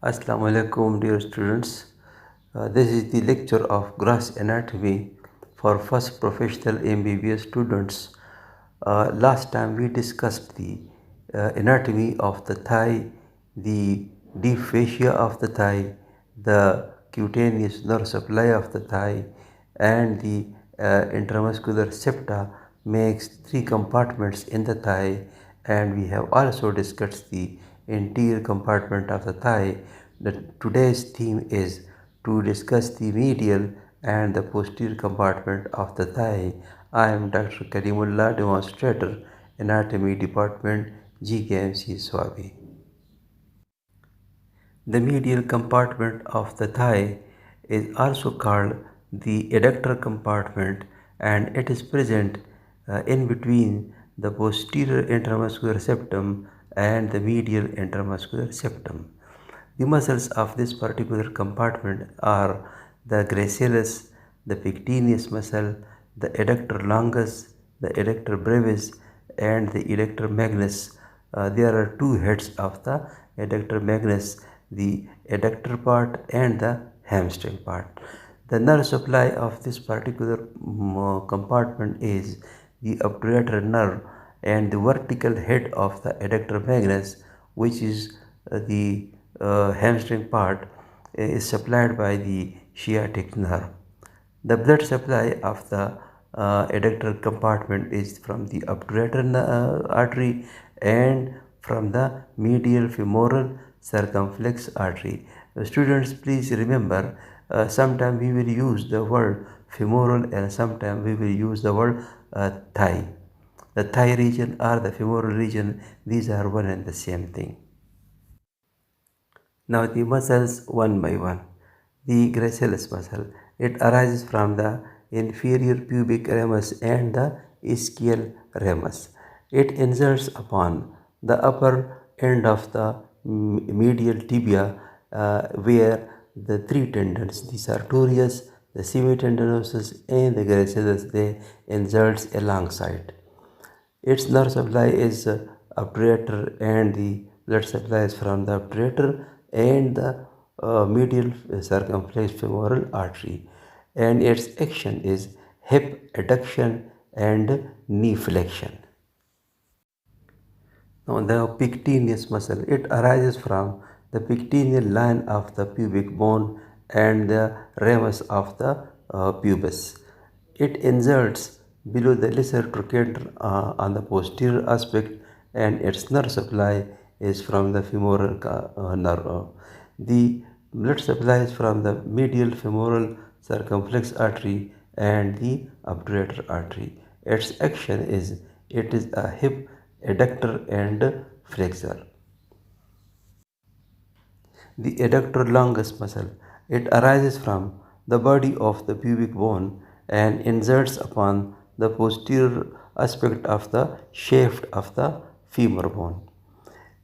Assalamu alaikum, dear students. This is the lecture of gross anatomy for first professional MBBS students. Last time we discussed the anatomy of the thigh, the deep fascia of the thigh, the cutaneous nerve supply of the thigh, and the intramuscular septa makes three compartments in the thigh, and we have also discussed the interior compartment of the thigh. Today's theme is to discuss the medial and the posterior compartment of the thigh. I am Dr. Karimullah, demonstrator, anatomy department, GKMC Swabi. The medial compartment of the thigh is also called the adductor compartment, and it is present in between the posterior intramuscular septum and the medial intramuscular septum. The muscles of this particular compartment are the gracilis, the pectineus muscle, the adductor longus, the adductor brevis, and the adductor magnus. There are two heads of the adductor magnus, the adductor part and the hamstring part. The nerve supply of this particular compartment is the obturator nerve, and the vertical head of the adductor magnus, which is the hamstring part, is supplied by the sciatic nerve. The blood supply of the adductor compartment is from the obturator artery and from the medial femoral circumflex artery. Students, please remember, sometimes we will use the word femoral and sometimes we will use the word thigh. The thigh region or the femoral region, these are one and the same thing. Now the muscles one by one. The gracilis muscle, it arises from the inferior pubic ramus and the ischial ramus. It inserts upon the upper end of the medial tibia where the three tendons, the sartorius, the semitendinosus and the gracilis, they inserts alongside. Its nerve supply is obturator and the blood supply is from the obturator and the medial circumflex femoral artery, and its action is hip adduction and knee flexion. Now the pectineus muscle, it arises from the pectineal line of the pubic bone and the ramus of the pubis. It inserts below the lesser trochanter on the posterior aspect, and its nerve supply is from the femoral nerve. The blood supply is from the medial femoral circumflex artery and the obturator artery. Its action is it is a hip adductor and flexor. The adductor longus muscle, it arises from the body of the pubic bone and inserts upon the posterior aspect of the shaft of the femur bone.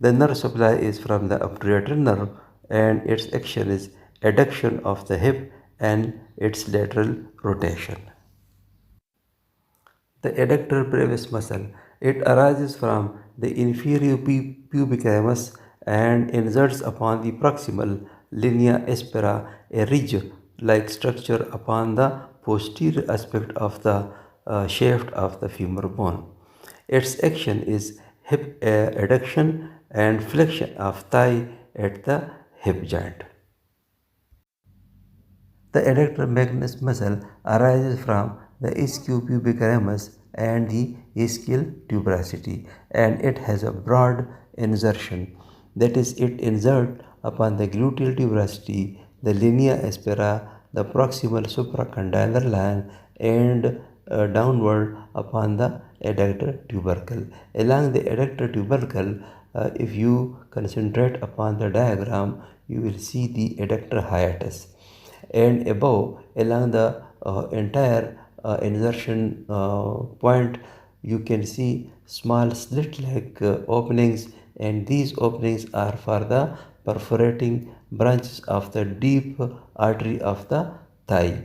The nerve supply is from the obturator nerve and its action is adduction of the hip and its lateral rotation. The adductor brevis muscle, it arises from the inferior pubic ramus and inserts upon the proximal linea aspera, a ridge-like structure upon the posterior aspect of the shaft of the femur bone. Its action is hip adduction and flexion of thigh at the hip joint. The adductor magnus muscle arises from the ischiopubicus ramus and the ischial tuberosity, and it has a broad insertion. That is, it insert upon the gluteal tuberosity, the linea aspera, the proximal supracondylar line, and downward upon the adductor tubercle. Along the adductor tubercle, if you concentrate upon the diagram, you will see the adductor hiatus, and above along the entire insertion point you can see small slit like openings, and these openings are for the perforating branches of the deep artery of the thigh,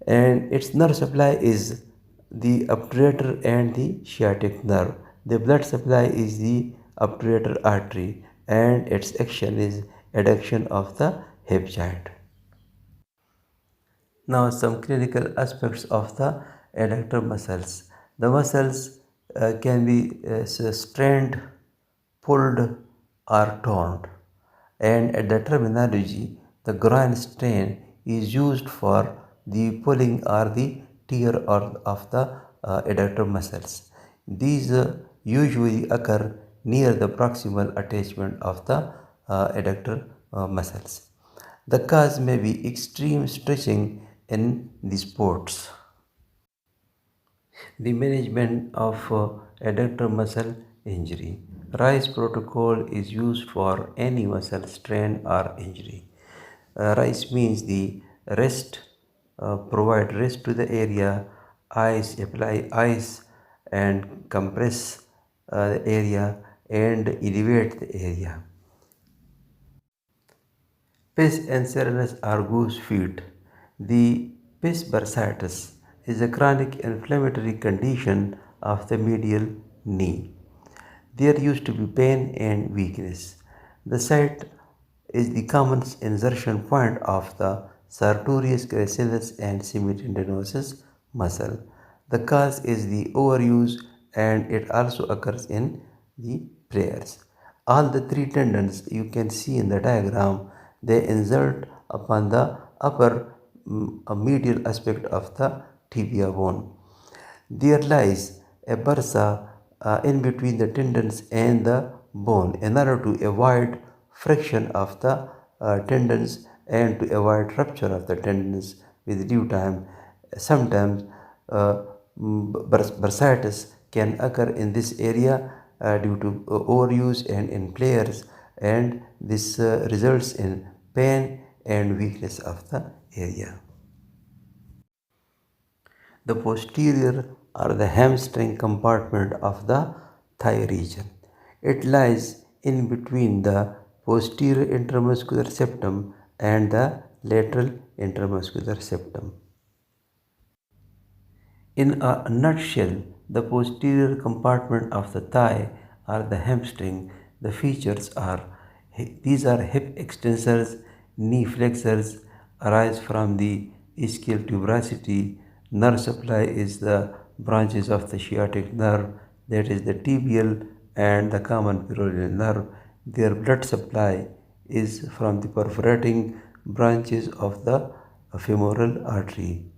and its nerve supply is the obturator and the sciatic nerve. The blood supply is the obturator artery and its action is adduction of the hip joint. Now, some clinical aspects of the adductor muscles. The muscles can be strained, pulled, or torn. And at the terminology, the groin strain is used for the pulling or the tear of the adductor muscles. These usually occur near the proximal attachment of the adductor muscles. The cause may be extreme stretching in the sports. The management of adductor muscle injury. RICE protocol is used for any muscle strain or injury. RICE means the rest, provide rest to the area, apply ice and compress the area and elevate the area. Pes encerenus or goose feet. The pes bursatus is a chronic inflammatory condition of the medial knee. There used to be pain and weakness. The site is the common insertion point of the sartorius gracilis and semitendinosus muscle. The cause is the overuse and it also occurs in the prayers. All the three tendons you can see in the diagram, they insert upon the upper medial aspect of the tibia bone. There lies a bursa in between the tendons and the bone in order to avoid friction of the tendons and to avoid rupture of the tendons with due time. Sometimes bursitis can occur in this area due to overuse and in players, and this results in pain and weakness of the area. The posterior or the hamstring compartment of the thigh region. It lies in between the posterior intramuscular septum and the lateral intramuscular septum. In a nutshell, the posterior compartment of the thigh or the hamstring, the features are these are hip extensors, knee flexors, arise from the ischial tuberosity, nerve supply is the branches of the sciatic nerve, that is the tibial and the common peroneal nerve. Their blood supply is from the perforating branches of the femoral artery.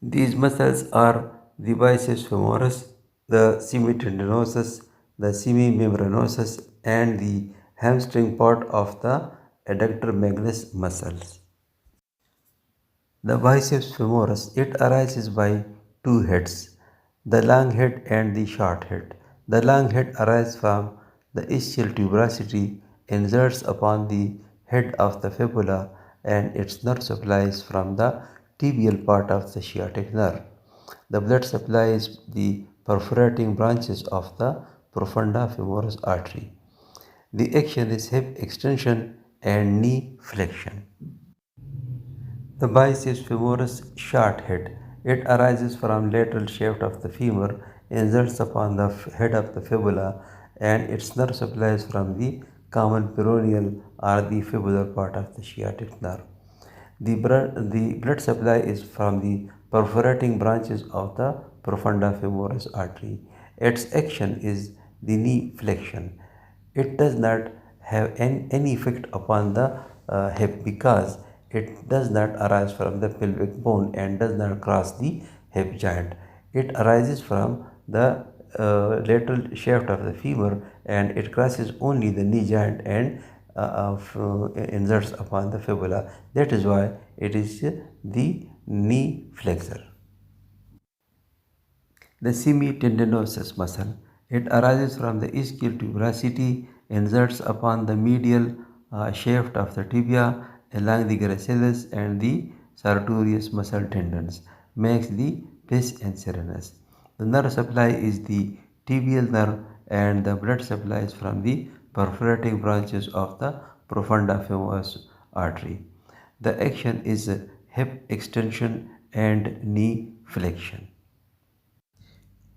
These muscles are the biceps femoris, the semitendinosus, the semimembranosus, and the hamstring part of the adductor magnus muscles. The biceps femoris, it arises by two heads, the long head and the short head. The long head arises from the ischial tuberosity, inserts upon the head of the fibula, and its nerve supplies from the tibial part of the sciatic nerve. The blood supplies the perforating branches of the profunda femoris artery. The action is hip extension and knee flexion. The biceps femoris short head. It arises from lateral shaft of the femur, inserts upon the head of the fibula, and its nerve supplies from the common peroneal or the fibular part of the sciatic nerve. The blood supply is from the perforating branches of the profunda femoris artery. Its action is the knee flexion. It does not have any effect upon the hip because it does not arise from the pelvic bone and does not cross the hip joint. It arises from the lateral shaft of the femur and it crosses only the knee joint and inserts upon the fibula. That is why it is the knee flexor. The semitendinosus muscle. It arises from the ischial tuberosity, inserts upon the medial shaft of the tibia along the gracilis and the sartorius muscle tendons, makes the pes encerenus. The nerve supply is the tibial nerve and the blood supplies from the perforating branches of the profunda femoris artery. The action is hip extension and knee flexion.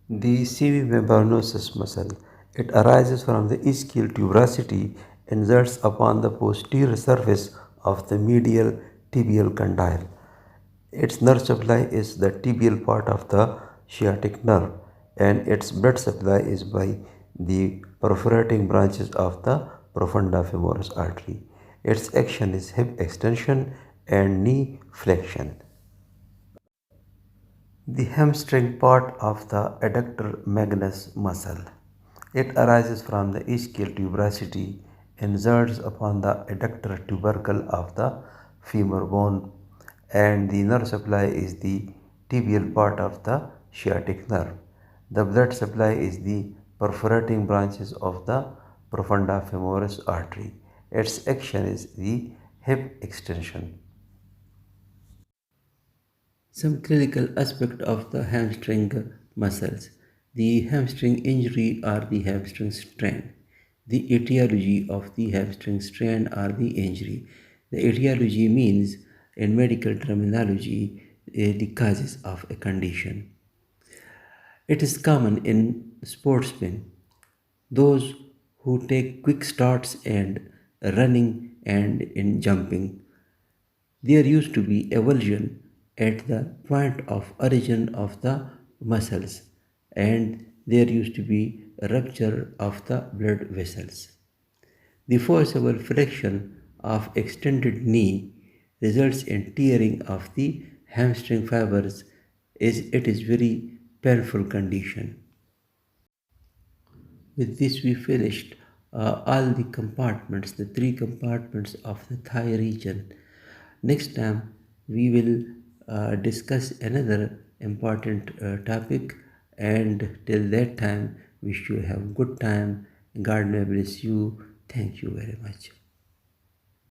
The semimembranosus muscle. It arises from the ischial tuberosity, inserts upon the posterior surface of the medial tibial condyle. Its nerve supply is the tibial part of the sciatic nerve, and its blood supply is by the perforating branches of the profunda femoris artery. Its action is hip extension and knee flexion. The hamstring part of the adductor magnus muscle. It arises from the ischial tuberosity, inserts upon the adductor tubercle of the femur bone, and the nerve supply is the tibial part of the sciatic nerve. The blood supply is the perforating branches of the profunda femoris artery. Its action is the hip extension. Some clinical aspect of the hamstring muscles. The hamstring injury or the hamstring strain. The etiology of the hamstring strain or the injury. The etiology means, in medical terminology, the causes of a condition. It is common in sportsmen, those who take quick starts and running and in jumping. There used to be avulsion at the point of origin of the muscles, and there used to be a rupture of the blood vessels. The forcible flexion of extended knee results in tearing of the hamstring fibers. It is very painful condition. With this, we finished all the compartments, the three compartments of the thigh region. Next time, we will discuss another important topic, and till that time, wish you have good time. God may bless you. Thank you very much.